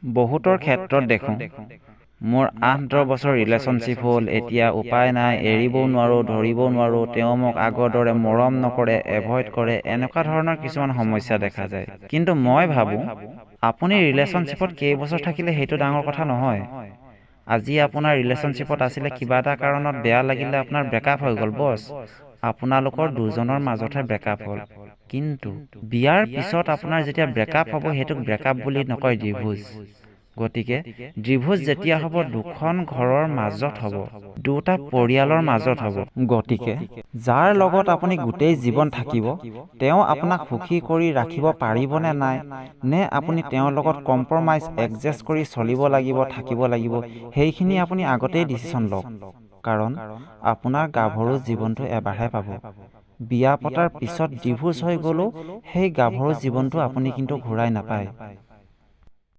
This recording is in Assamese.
বহুতৰ ক্ষেত্ৰত দেখোঁ মোৰ ৮-১০ বছৰ ৰিলেশ্যনশ্বিপ হ'ল, এতিয়া উপায় নাই, এৰিবও নোৱাৰোঁ, ধৰিবও নোৱাৰোঁ, তেওঁ মোক আগৰ দৰে মৰম নকৰে, এভইড কৰে, এনেকুৱা ধৰণৰ কিছুমান সমস্যা দেখা যায়। কিন্তু মই ভাবোঁ আপুনি ৰিলেশ্যনশ্বিপত কেইবছৰ থাকিলে সেইটো ডাঙৰ কথা নহয়। আজি আপোনাৰ ৰিলেশ্যনশ্বিপত আছিলে, কিবা এটা কাৰণত বেয়া লাগিলে, আপোনাৰ ব্ৰেকআপ হৈ গ'ল বছ, আপোনালোকৰ দুজনৰ মাজতহে ব্ৰেকআপ হ'ল। কিন্তু বিয়াৰ পিছত আপোনাৰ যেতিয়া ব্ৰেকআপ হ'ব সেইটোক ব্ৰেকআপ বুলি নকয়, ডিভোৰ্চ। গতিকে ডিভোৰ্চ যেতিয়া হ'ব দুখন ঘৰৰ মাজত হ'ব, দুটা পৰিয়ালৰ মাজত হ'ব। গতিকে যাৰ লগত আপুনি গোটেই জীৱন থাকিব, তেওঁ আপোনাক সুখী কৰি ৰাখিব পাৰিবনে নাই, নে আপুনি তেওঁৰ লগত কম্প্ৰমাইজ এডজাষ্ট কৰি চলিব লাগিব, থাকিব লাগিব, সেইখিনি আপুনি আগতেই ডিচিশ্যন লওক। কাৰণ আপোনাৰ গাভৰু জীৱনটো এবাৰহে পাব। বিয়া পতাৰ পিছত ডিভোৰ্চ হৈ গ'লেও সেই গাভৰু জীৱনটো আপুনি কিন্তু ঘূৰাই নাপায়।